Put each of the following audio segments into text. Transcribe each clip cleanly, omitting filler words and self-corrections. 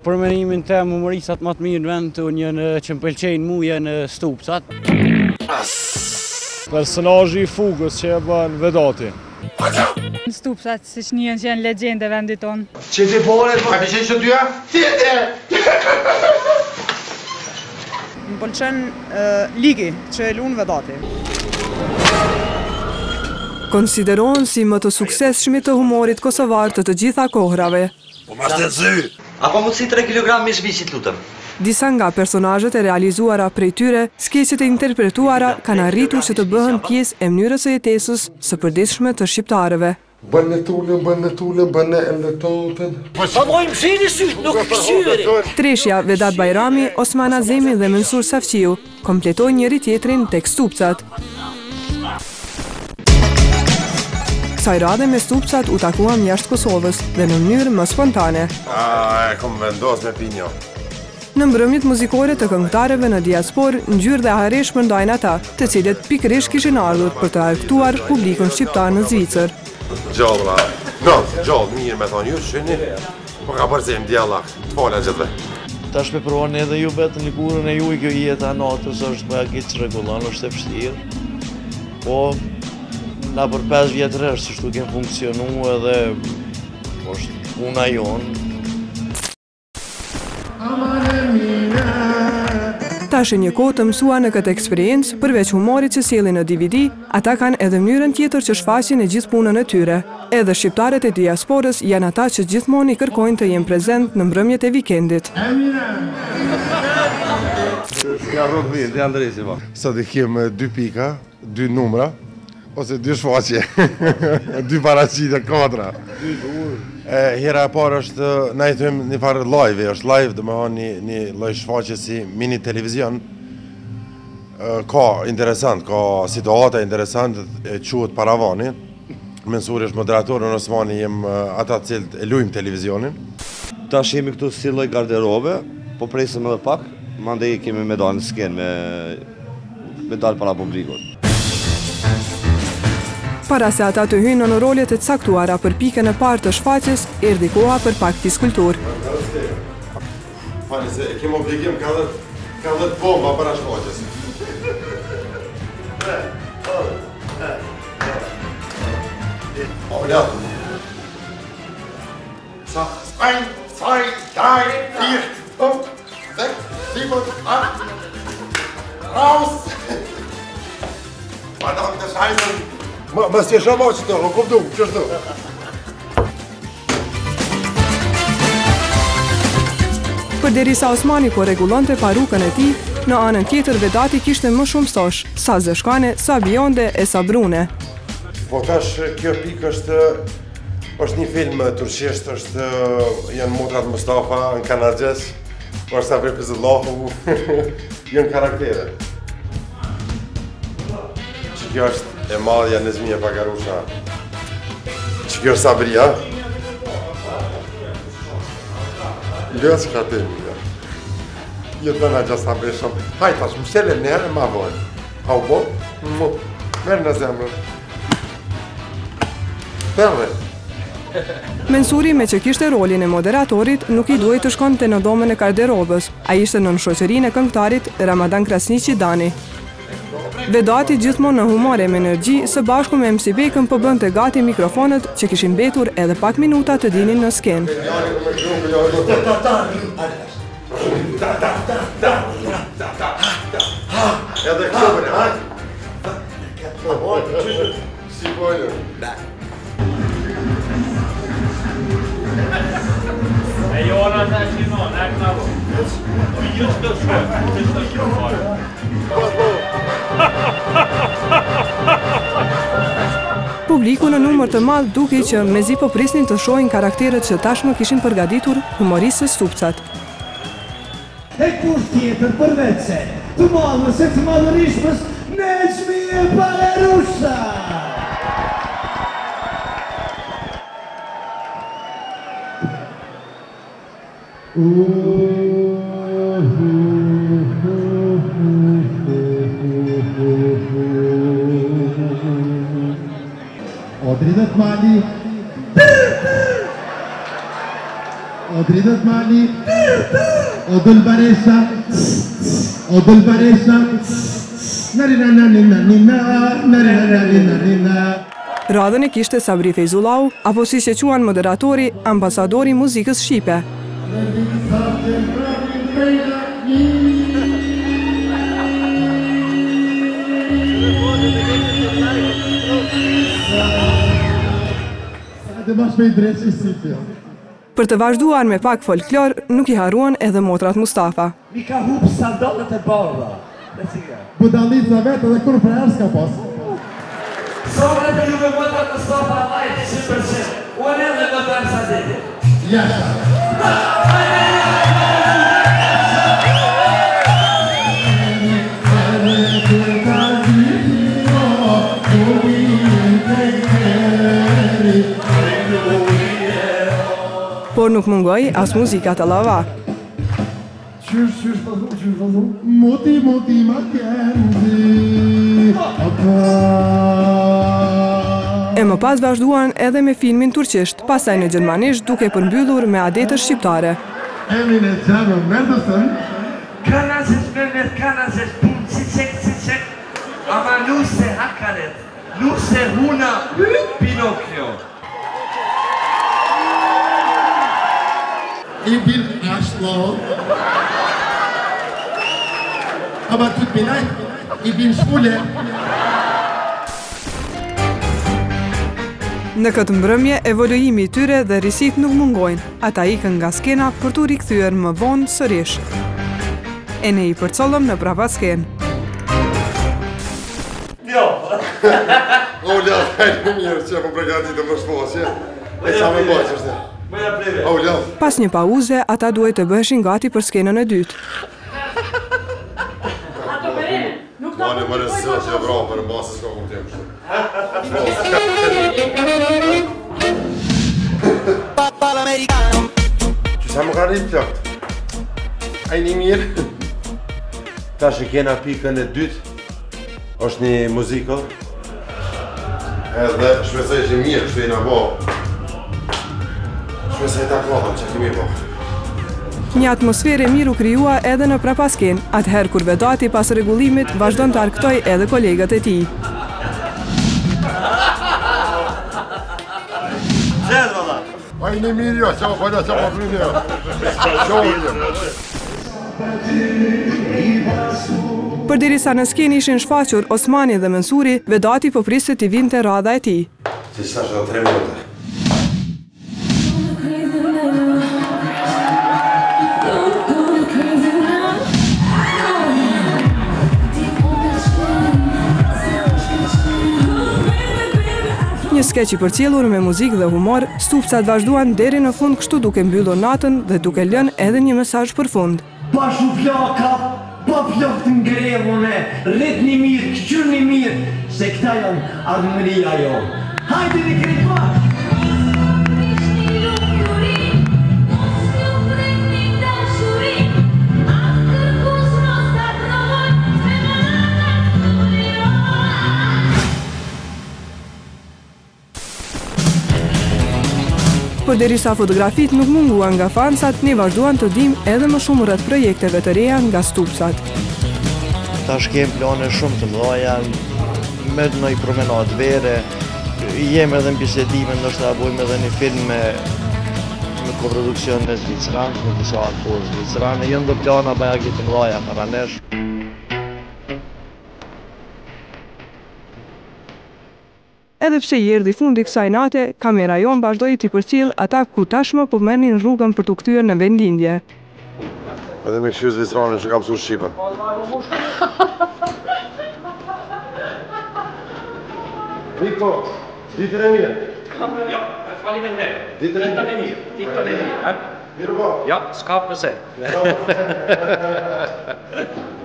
Për menimin tem, humoristat më të mirë në vend tonë janë që më pëlqejnë mua janë Stupcat. Personazhi i Fugës që e bën Vedati. Stupcat, siç njihen që janë legjende vendit tonë. Që ti bore, a ke qenë që dyja? Më pëlqen Ligi, që e luan Vedati. Konsiderohen si më të suksesshmit të humorit kosovar të gjitha kohrave. Po ma shtetësy! Apo mundsi 3 kg me zhvishit, lutem. Disa nga personazhet e realizuara prej tyre, skeqet e interpretuara kanë arritur që të bëhen pjesë e mënyrës së jetesës së përditshme të shqiptarëve. Bën në tulën, bën në totën. Sa mojmë shini syt, nuk kësyri. Treshja, Vedat Bajrami, Osman Azemi dhe Mensur Safqiu kompletojnë njëri tjetrin tek Stupcat. Kësaj radhe me Stupcat u takuam jashtë Kosovës dhe në mënyrë më spontane. E kom vendos me pinjo. Në mbrëmjet muzikore të këngëtarëve në diaspor, ngjyrë dhe haresh përndajnë ata, të cilët pikërisht kishin ardhur për të argëtuar publikun shqiptar në Zvicër. Gjallë, gjallë, mirë me thonë ju, shini, po ka përzim dialakt, të fola gjithve. Ta shpeprovani edhe ju vetë në kurën e ju i kjo jetë a natës është me akitë që regullon, është e pështirë. Po, na për 5 vjetë rështë, shtu kemë funksionu edhe është puna jonë. Tash një kohë të mësua në këtë eksperiencë, përveç humorit që sjellin në DVD, ata kanë edhe mënyrën tjetër që shfaqin e gjithë punën e tyre. Edhe shqiptarët e diasporës janë ata që gjithmonë i kërkojnë të jenë prezent në mbrëmjet e vikendit. Sot i kemë 2 pika, 2 numra, ose 2 shfaqje, 2 paraqitje, 4. Hera e parë është, na i thëmë një farë live, është live dhe me thonë një lloj shfaqje si mini televizion. Ka interesant, ka situata interesant, quhet Paravani. Mensuri është moderator, në Osmani jem ata cilët e lujmë televizionin. Tash jemi këtu si lloj garderobe, po presim edhe pak, mandej kemi me dalë në skenë, me dalë para publikut. Para se ata të hyjnë në rolet e caktuara për pikën e parë të shfaqjes, erdhi koha për pak fiskulturë. Fali se e kemë obligim ka dhe bomba para shfaqjes. Ola. Sa, 1, 2, 3, 4, 5, 6, 7, 8. Raus! Verdammte Scheiße! Mas je shumë që të rëkum du, që shtu? Përderisa Osmani po rregullonte parukën e tij, në anën tjetër Vedati kishte më shumë stosh, sa zeshkane, sa bionde e sa brune. Po tash kjo pikë është një film turqisht, janë motrat Mustafa në Kanargjes, është Sabri Pizullahu, janë karaktere. Që kjo është e madhja në Zmija Pagarusha. Që kjo është Sabria? Lësë ka të mija. Jo të në gjasë Sabri shumë. Hajtash, më shele njerë e ma vojnë. A u bo? Merë në zemrën. Perre. Mensuri me që kishte rolin e moderatorit nuk i duhej të shkonte në dhomën e garderobës. Ai ishte në shoqërinë e këngëtarit Ramadan Krasniqi Dani. Vedati gjithmonë në humor e me energji, së bashku me MC Bekën po bënte gati mikrofonet që kishin mbetur edhe pak minuta të dinin në skenë. Edhe këpër, ha? Si bojnë? E jona të qinon, e knavo. Just të shumë. Publiku në numër të madh dukej që mezi po prisnin të shohin karakteret që tashmë kishin përgatitur humoristët Stupcat. E kur tjetër përveç se të madhës e të madhërishmës Nezmi Pagarusha! Odri dhe të mali O dritët mali, o dëll baresha, o dëll baresha, Radhën e kishte Sabri Fejzullau, apo si që quan moderatori, ambasadori muzikës shqipe. Për të vazhduar me pak folklor, nuk i haruan edhe motrat Mustafa. Mi ka hup sandalët e bardha. Budalica vetë dhe kur për herë s'ka pas. Sobra të juve motrat Mustafa vajtë 100%. Unë edhe më tërë sa dete. Por nuk mungoj as muzika të lava. Muti ma kendi. E më pas vazhduan edhe me filmin turqisht, pastaj në gjermanisht duke përmbyllur me adetës shqiptare. Emine Qano Mendelssohn. Kanazes, pun, cicek, ama nuse hakaret, nuse huna, Pinocchio. Ich bin Arschloch. Aber tut mir leid, ich bin schwule. Në këtë mbrëmje, evoluimi i tyre dhe risit nuk mungojnë. Ata ikën nga skena për t'u rikthyer më vonë sërish. E ne I përcollëm në prapa skenë. Ola, hajde mirë që po përgatitem për shfaqje. E sa më bëj është. Pas një pauze, ata duhet të bëheshin gati për skenën e dytë. Mane më rësë që e vrapë për në basë s'ka më t'jem kështë. Që sa më ka rritë plakt? A I një mirë? Ta që kena pikën e dytë, është një muzikë. Edhe shpesaj që mirë, kështë e nga bo. Shpesaj ta klatëm që kemi bo. Një atmosferë e mirë u krijua edhe në prapasken, atëherë kur Vedati pas rregullimit vazhdon të argëtoj edhe kolegët e tij. Ai në mirë jo, çao, falja çao prinë. Përderisa në skenë ishin shfaqur Osmani dhe Mensuri, Vedati po priste t'i vinte radha e tij. Si sa do 3 minuta. Një skeq I përcjellur me muzikë dhe humor, stupcat vazhduan deri në fund kështu duke mbyllur natën dhe duke lënë edhe një mesazh për fund. Bashu flaka, pa flak të ngrevone, rritni mirë, këqyrni mirë, se këta janë ardhmëria jo. Hajde në krejt bashkë! Përderisa fotografit nuk munguan nga fansat, ne vazhduan të dim edhe më shumë rreth projekteve të reja nga stupsat. Tash kem plane shumë të mëdha, me në I promenad vere, jem edhe në bisedime, ndoshta bojmë edhe një film me koproduksion në Zvicranë, në disa aktorë Zvicranë, jënë do plana bajagi të mëdha para nesh. Edhe pse I erdhi fundi kësaj nate, kamera jon vazhdoi t'i përcjell ata ku tashmë po merrnin rrugën për t'u kthyer në vendlindje. Edhe me këshirë Zvicranë që kam su Shqipën. Riko, ditën e mirë. Ja, faleminderit. Ditën e mirë. Ditën e mirë. Mirë po. Ja, s'ka përse.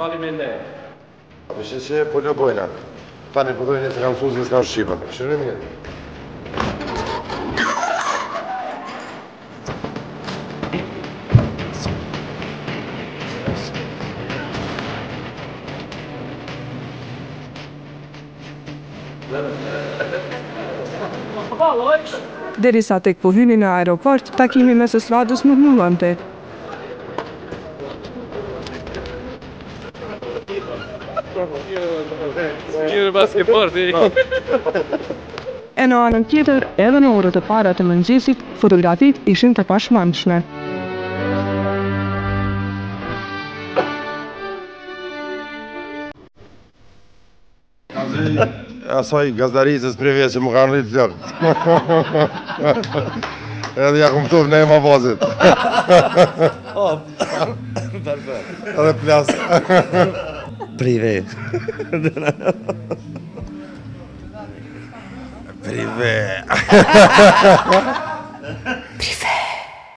Faleminderit. Më që po në bojna. Tani po dojnë se kam mësuar se s'ka Shqipën. Shërë mirë. derisa tek po hynin në aeroport, takimi mes estradës nuk mundonte. E në anën tjetër, edhe në orët e para të mëngjesit, fotografit ishin të pashmangshme. Asaj gazdarisës prive që më kanë rritë flokë. Edhe ja këmë tëvë në e ma bazit. Edhe plas. Prive. Prive. Prive.